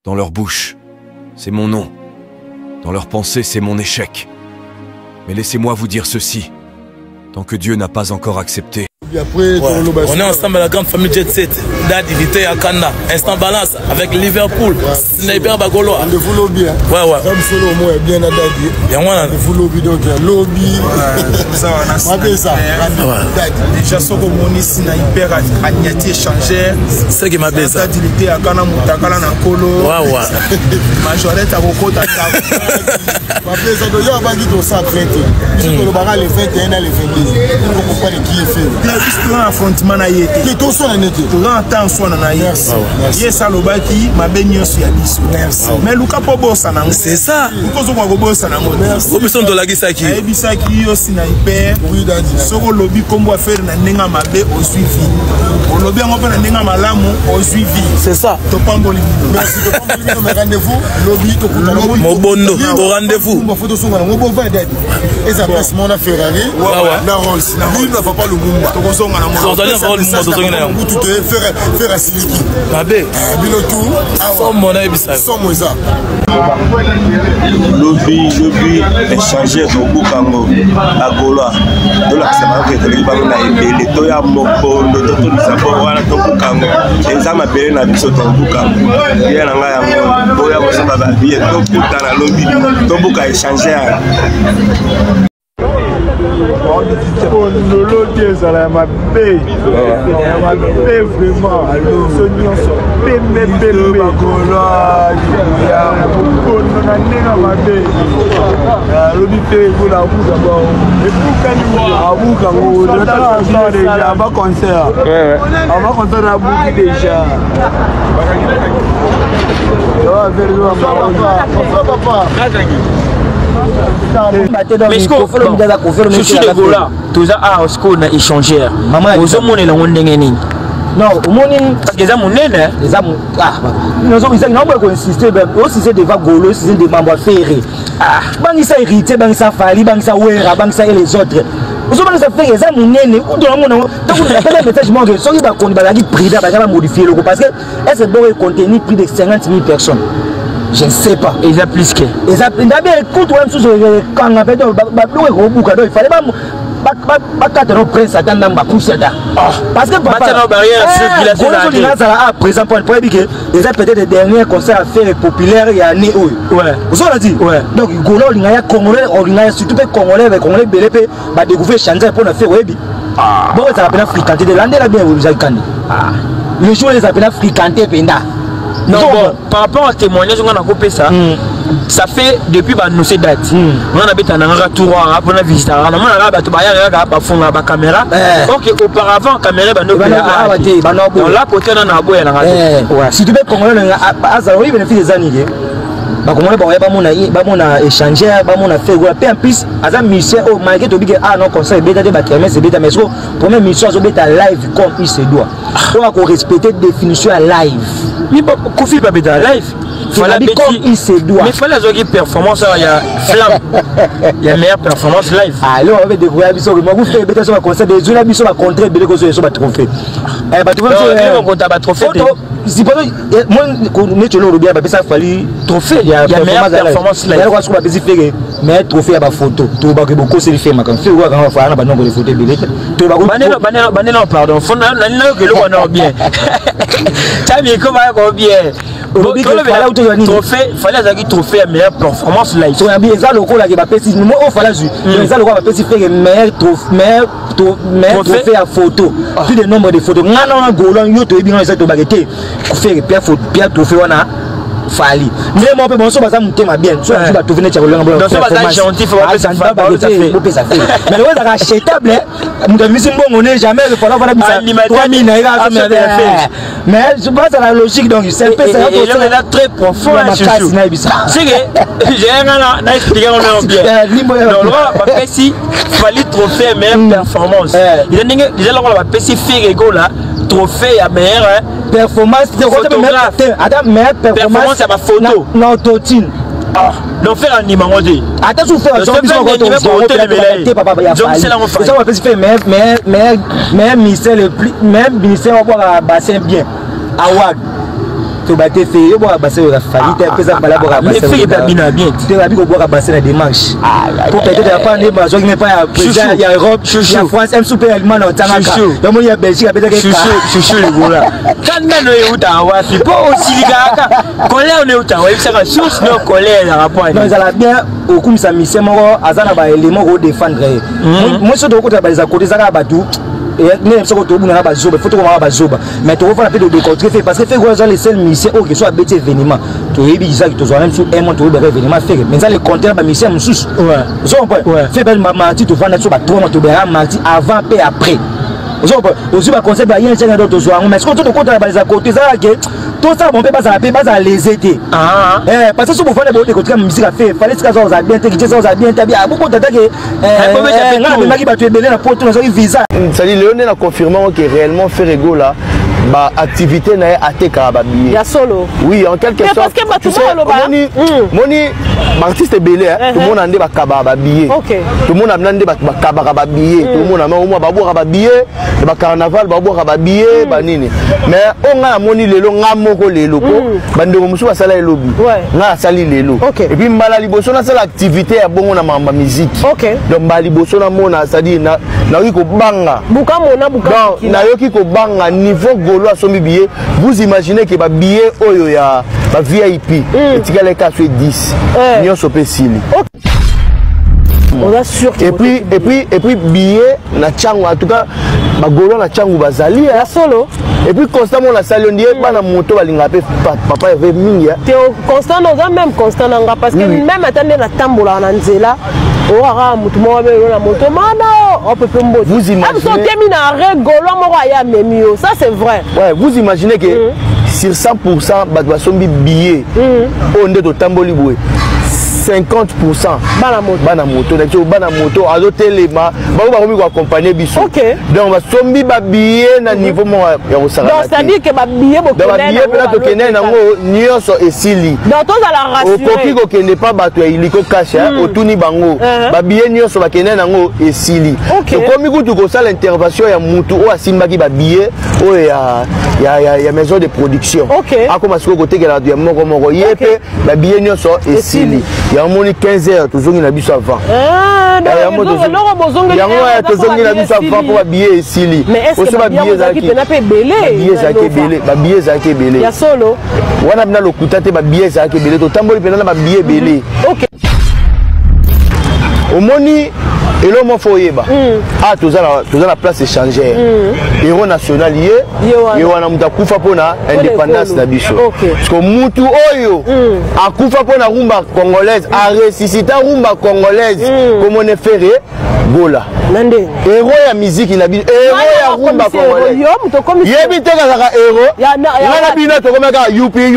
Dans leur bouche, c'est mon nom. Dans leur pensée, c'est mon échec. Mais laissez-moi vous dire ceci. Tant que Dieu n'a pas encore accepté. Ouais. On est ensemble à la grande famille Jet Set. Dad, Vité à Kanda. Instant balance avec Liverpool. Sniper Bagolo. Le full lobby. Ouais, ouais. Comme solo, moi, bien à Daddy. Bien, ouais. Le full lobby, donc, lobby. Ça, on a ça. Déjà, ce que mon ici n'a hyper agnati échangé. C'est qui m'a baisé. Dad, il était à Kana Moutakala Nankolo. Ouais, ouais. Majorette à Roko Tata. Ma baisé, donc, il y a un bagage au centre. Je suis le barrage le 21 et le 22. Je ne comprends pas qui est fait. Puisque l'affrontement a été. Qui est tout son année. Tout un temps, son année. Merci. Yes, à l'obaki, ma baigne sur Yabiso. Merci. Mais Luka Pobo Sanang. C'est ça. Luka Zobo Sanang. Merci. Robinson de la Gisaki. Bisaki, aussi n'a hyper. Oui, Daddy. Soko lobby, comme on fait, n'a n'enga ma baie au suivi. Au lobby, on va n'enga ma lame au suivi. C'est ça. Topamboli. Merci. Topamboli, mais rendez-vous. Lobby, to kuta lobby. Mon bondo, au rendez-vous. Mon photo sur mon beau vin d'aide. Et ça passe mon Ferrari. La Rolls. Lui, ne va pas le Mumba. Faire un siliki. Babé. Bilotou. Somme mon aïbisa. Somme ça. Lobby est changé au Bukango à Gola. De la semaine que tu vas na ebele to ya mokondo to to lisabo wana to Bukango. Ezama bele na biso to Bukango. Ya na nga ya boya bo saba ba biye to puta na lobby to buka est changé. Lolo ça la ma paix. Ma paix vraiment. Ce nyonso pembe bakola. Ya kono na ninga ma paix. Ya lobi paix pour la boue d'abord. Et pour quand nous abuka ngo le déjà avant concert. Avant concert la boue déjà. Mais ce qu'on là, tout ça a échangé. Aux hommes, on est là, on est là. Non, parce que les hommes, les hommes, ils ont insisté, aussi c'est des vagolos, c'est des membres ferrés. Bangisa hérité, Bangisa Fali, Bangisa Ouera, Bangisa et les autres. Vous avez fait les hommes, ou dans le monde, donc vous avez un message manqué, soit il va modifier le groupe parce que est-ce que le contenu plus de 50 000 personnes. Je ne sais pas. Ils ont plus que. Ils ont bien écoute, quand on a fait il fallait pas. Parce que présent pour le dire que les peut-être les derniers concerts à faire populaires il y a année où vous avez dit donc Golo il y a Congolais surtout les Congolais avec Congolais BLP va découvrir changer pour faire webi bon ça appelle fréquenter de l'année là bien vous avez canné les jours les appellent fréquenter penda. Non, bon, par rapport au témoignage, on a coupé ça. Ça fait depuis nos dates. On a habité un tour, on a visité, on a la caméra. Ok, auparavant, la caméra, on l'a côté dans la boîte. Si tu veux qu'on ait bénéfice des années. Comment on a échangé, on a fait peu en plus, à mission malgré tout ah non conseil bêta de mais c'est bêta mais première mission c'est bêta live comme il se doit. On a respecter définition à live. Mais Kofi pas bêta live. Fallait comme il se doit. Mais fallait avoir performance il y a flamme. Il y a meilleure performance live. Alors on va découvrir biso moi vous faire bêta sur conseil des jours biso va contrer belé ko sur ba trophée. Eh ba trophée on compte ba trophée. Si pas moi ne tu le bien ba ça fallait trophée il y a meilleure performance live. Il y a bisi faire mais trophée ba photo. To ba ko beaucoup c'est fait ma quand fait quand fa na ba nombre de photos belé. To ba banela pardon. Faut na que le on bien. Ça bien comment va bien. Trophée, fallait avoir trophée à meilleure performance live. So bien ça le coup là qui va passer moi au fallait mais ça le coup va passer faire meilleur trophée à photo. Plus de nombre de photos. Ngana Golan yo to bien ça to bagete. Faire bien trophée wana fali. Mais moi peut bon ça ça monter ma bien. Soit tu vas trouver net Golan bon. Donc ça va gentil faut pas ça fait. Mais le ça achetable. Mon vie c'est bon on est jamais il faut avoir 3000 naira mais je pense à la logique donc c'est là très profond c'est que j'ai un expliquer on bien donc là si fallait trophée meilleure performance il a déjà là on va passer faire là trophée à meilleure performance meilleure performance à ma photo non totine donc faire un numéro de attends faire un ça va faire mais ministère le plus même ministère va bassin bien award to baté fait yo boire bassin la faillite pesa bala boire bassin mais fait bien bien tu vas bien boire bassin la démarche pour peut-être pas ne pas jouer pas président il y a Europe il y a France un super allemand dans Tangaka donc il y a Belgique peut-être chouchou les gars quand même yo ta wa fi pas aussi ligaka colère on est autant ouais ça ka source no colère la rapport non ça la bien au comme ça mission moko azana ba élément ko défendre moi surtout ko ta ba za côté ça ka ba tout et même si on a pas zoba faut qu'on a pas zoba mais tu vas faire un peu de décontré parce que fait quoi les seuls missions oh que soit bêté événement tu es bien ça que tu sois même sur un mois tu vas événement faire mais ça les compteurs ba mission sous ouais ça on peut fait ben mardi tu vas sur ba 3 mois tu verras mardi avant et après ça on peut aussi ba concept ba rien changé d'autres soirs mais ce qu'on te compte ba les à côté ça que tout ça bon peut pas les aider parce que si vous faites des décontré musique à faire fallait que ça soit bien que ça soit bien bien beaucoup d'attaquer mais qui va tu belé la porte dans visa ça dit Léon a confirmé que réellement Ferrego là bah activité na ateka ba billet. Ya solo. Oui, en quelque sorte. Parce que bah tu vois moni artiste belé tout le monde ande ba kaba ba billet. OK. Tout le monde ande ba kaba ba billet, tout le monde a au moins ba boire ba billet, ba carnaval ba boire ba billet, ba nini. Mais on a moni lelo nga moko lelo ko bande ko musu basala elobi. Nga sali lelo. Et puis mbala liboso na sala activité ya bongo na mamba musique. OK. Donc mbala liboso na mona ça dit na yoki ko banga. Buka mona buka. Donc na yoki ko banga niveau vous imaginez que les billets oyo ya ba VIP etikale ka fait 10 nyo sopé sili on a sûr et puis billet na changu en tout cas ba golo na changu bazali ya solo et puis constamment la salle on dit bana moto balinga pe papa avait mingi constant on même constant nga parce que même attendre la tambola na nzela oara mutu mo be na moto mana on peut pas mbote vous imaginez ça c'est vrai ouais vous imaginez que sur 100% ba sombi billet on est au tamboli boy 50% bana moto bana moto azo telema ba ba komi ko accompagner biso donc ba sombi ba billet na niveau mo ya osanga donc ça dit que ba billet bo pena to kene nango nyoso esili donc to za la rassurer okoki ko kende pa bato ya iliko cash otuni bango ba billet nyoso ba kene nango esili to komi kutu ko sala intervention ya mutu o asimbaki ba billet o ya maison de production akoma siko ko tekela ya moko yepe ba billet nyoso esili il y a 15 heures, tu as biso avant. Il y a pour habiller ici. Mais est-ce que tu as belé? Il y a solo. On a le coutate belé, tu as belé. OK. Au moni et l'homme foyeba ah tous à la place échangère héros national lié et on a mutakufa pona indépendance na biso parce que mutu oyo akufa pona rumba congolaise a ressuscité rumba congolaise comme on est ferré gola nande héros ya musique na biso héros ya rumba congolaise yebi te kaka héros ngana bino to komeka yupi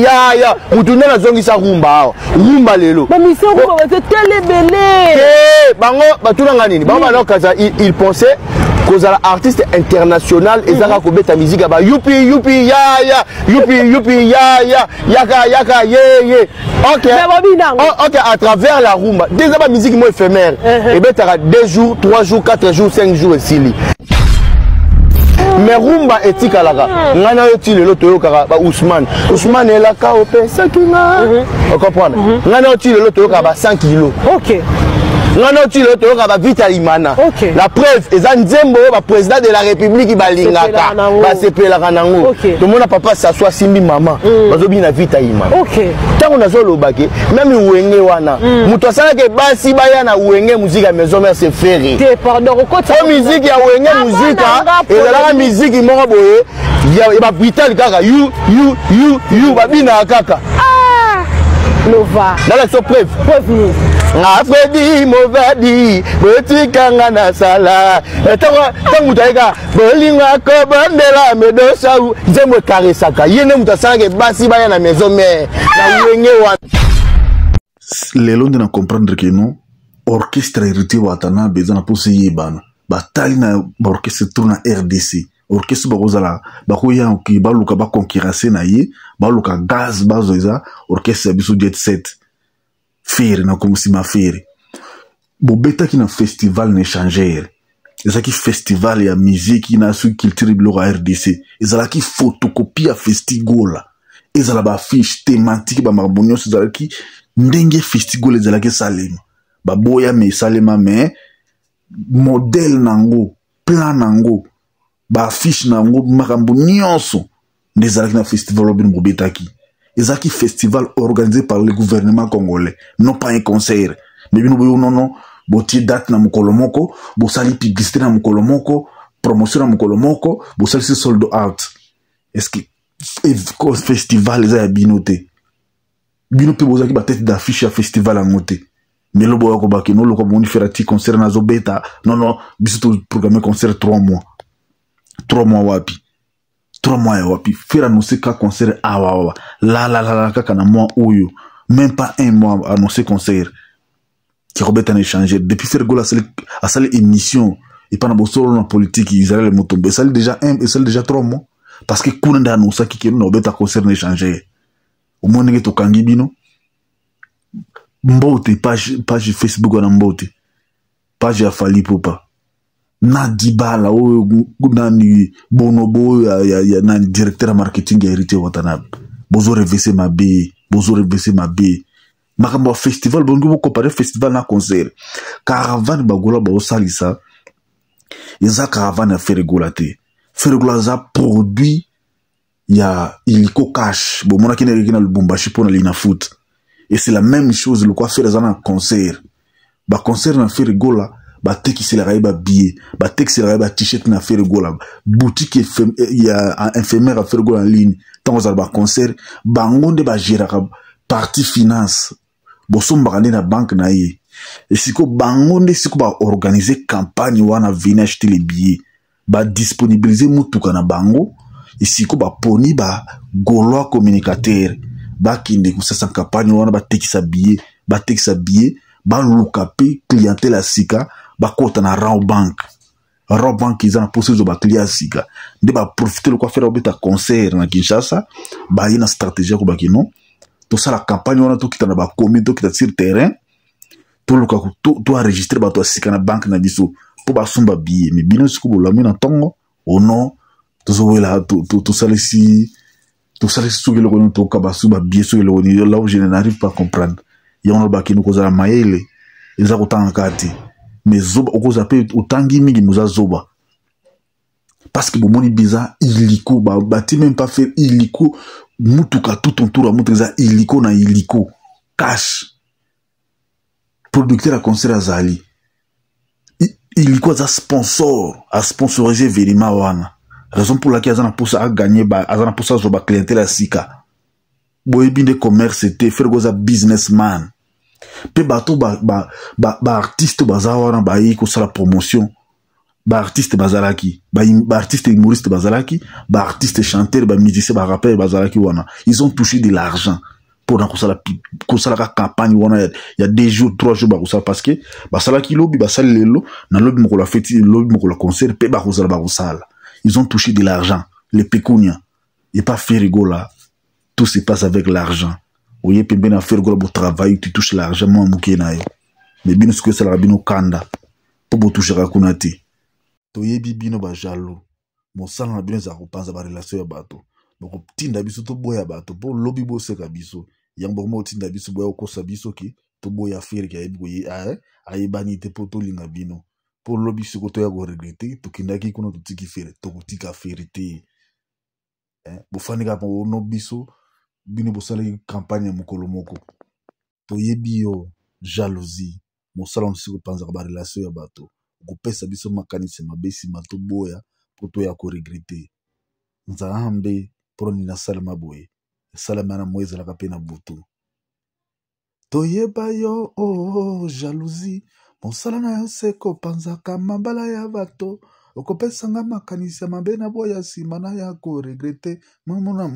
ya mutu na zongisa rumba rumba lelo ba mission rumba c'est télébélé bango batunanga nini bango balokaza il pensait cause à l'artiste international et zaka ko beta musique ba yupi ya yaka ye OK à travers la rumba déjà ba musique mo éphémère et beta 2 jours 3 jours 4 jours 5 jours ici mais rumba etika laka ngana yo ti lelo toyo kaka ba Ousmane elaka opesa kinga on comprend ngana yo ti lelo toyo kaka ba 100 kg OK ngana yo ti lelo toyo kaka ba Vita Imana la preuve eza nzembo ba président de la République balingaka ba sepelaka nango to mona papa s'assoit simbi maman bazobi na Vita Imana tango nazo lobake même wenge wana muto asala ke basi baya na wenge musique à maison mère c'est ferré pardon ko musique ya wenge musique et la musique moko boye ya ba vital kaka you babina kaka Nova dans la preuve Afredi movadi botikanga na sala tangu taika bolinga ko bandela medosa zemwe karesaka yene mutasanga basi baya na maison mère na wenge wa lelo ndina comprendre que non orchestre hérité watana bezana posi yebana batali na orchestre tourna RDC orchestre bakozala bakoya ki baluka ba concurrence na ye baluka gaz bazoza orchestre biso jet set fere na komusima fere bobeta ki na festival na échangeur ezalaki festival ya musique na su culture biloko ya RDC ezalaki photocopie ya festigola ezala ba affiche thématique ba makambo nyonso ezalaki ndenge festigola ezalaki salema baboya me salema me modèle nango plan nango ba affiche nango makambo nyonso ndezalaki na festival obin bobetaki ezalaki festival organisé par le gouvernement congolais non pas un concert mais bino boyo non botie date na mokolo moko bosali publicité na mokolo moko promotion na mokolo moko bosali se sold out est-ce que festival eza ya bino te bino pe bozaki ba tête d'affiche ya festival en moté mais lo boyo ko bakino lo ko boni faire ti concert na zo beta non biso to programmer concert 3 mois wapi 3 mois ya wapi faire annoncer ka concert awa la kaka na mois oyo même pas 1 mois annoncer concert qui Robert a échangé depuis faire gola à salle émission et pas na solo na politique Israël le motombe ça déjà 3 mois parce que kuna annoncer qui no Robert a concert na échanger au moins ngi to kangi bino mbote page Facebook na mbote page ya Fali Popa na dibala o nani bonobo ya nani directeur marketing ya Hérité Watanabe bozo reverser ma B makambo festival bongo bo comparer festival na concert caravane bagola ba osalisa eza caravane faire golate za produit ya iliko cash bo mona kine rekina Lubumbashi pona lina foot et c'est la même chose le quoi faire za na concert ba concert na faire gola ba tekisi la ba billet ba tekisi la ba t-shirt na faire gola boutique ya infirmière à faire gola en ligne tant za ba concert bangonde ba gérer partie finance bosomba na banque na ye et siko bangonde siko ba organiser campagne wana venir acheter les billets ba disponibiliser mutuka na bango et siko ba poni ba goloa communicateur ba kinde ko sa campagne wana ba tekisa billet ba lukapi clientèle a sika ba kota na Raw Bank ils en possèdent ba client sika de ba profiter le quoi faire obeta concert na Kinshasa ba ina stratégie ko ba kino tout ça la campagne on a tout qui na ba commis tout qui sur terrain tout le cas tout enregistrer ba to sika na banque na biso pour ba sumba billet mais bino siko la mina tongo au non tout ça là tout ça ici tout ça sur le ko to ka ba sumba billet sur le niveau là où je n'arrive pas à comprendre ya on ba kino ko za maele eza ko tanga kati mais zoba ko za pe utangi mingi muza zoba parce que bomoni biza illiko ba ti même pas faire illiko mutuka tout autour à mutuka illiko na illiko cash producteur à concert azali illiko za sponsor a sponsoriser Velima wana raison pour laquelle azana poussa à gagner azana poussa zo ba clientèle à sika boyebi de commerce était faire goza businessman pe bato ba artiste baza wana ba yi ko sala promotion ba artiste bazalaki ba artiste humoriste bazalaki ba artiste chanteur ba musicien ba rappeur bazalaki wana ils ont touché de l'argent pour na kosala ka campagne wana il y a 2 jours 3 jours ba kosala parce que basalaki lobby basali lelo na lobby moko la fête lobby moko la concert pe ba kosala ils ont touché de l'argent les pécunia et pas faire rigola tout se passe avec l'argent oye pe ben faire rigola pour travail tu touches l'argent moi muke na yo mais bino ce que ça la bino kanda pour toucher ka kunati toyebi bino ba jalo mosala na bino za kopanza ba relation ya bato boko tinda biso to boya bato po lobi bo seka biso yango mo tinda biso boya kosa biso ki to boya fere ki ayebi koyi ayebani te po to linga bino po lobi siko to ya ko regretter to kindaki kuna to tiki fere to kutika fere te bo fanika po no biso bino bo sala campagne mokolo moko toyebi yo jalousie mosala on siko panza ba relation ya bato kopesa biso makanisi mabesi mato boya poto ya ko regretter nzambe proni na salama boye salama na moyeza la kapena butu toyeba yo jalousie mosala na yo seko panzaka mabala ya bato okopesa nga makanisi mabe na boya sima na ya ko regretter mama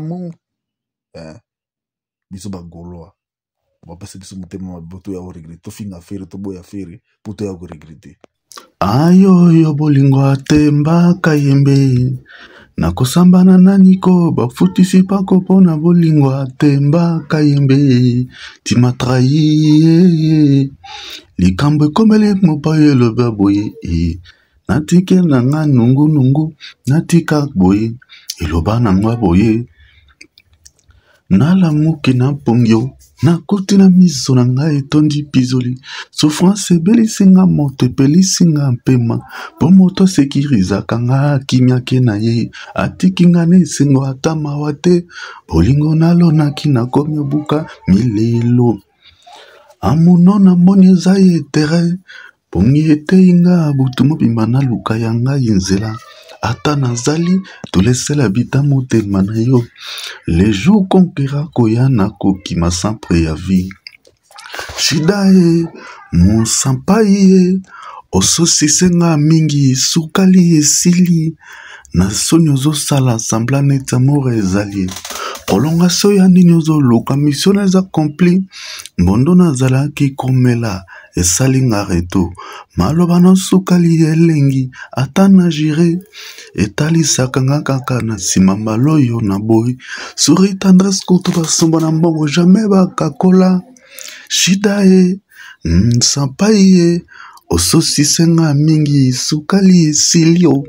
mu biso bagoloa bapesa biso motema maboto ya regretter to finga fere to boya fere poto ya ko regretter ayo yo bolingo atemba kayembe nakosambana na niko bafutisi pako pona bolingo atemba kayembe timatrahi likambo ekomele mopai eloba boye natike na nga nungu natika boye eloba na nga boye nalamuki na pongyo nakuti na miso na ngai etondi pizoli souffrance ebelisi nga moto epelisi nga mpema mpo moto asekirizaka nga akimiake na ye atiki nga na esengo ata mawa te bolingo nalonaki nakomi obuka milelo amuno namoni eza ye tere pongi etei nga butu mobimba naluka ya ngai nzela ata nazali tolesela bita motema na yo les jours konkera koya nakokima sans préavis shida ye mosampai ye ososisenga mingi sukali esili na soni ozosala sambla neti amour ezali prolongation ya nini ozoluka mission eza accompli mbondo nazalaki komela esali nga reto maloba na sukali elengi ata na jire etalisaka nga kaka na nsima maloyo na boy suri tendresse kutu basombo na mbongo jamais bakakola shida ye nsampai ye ososisenga mingi sukali esilio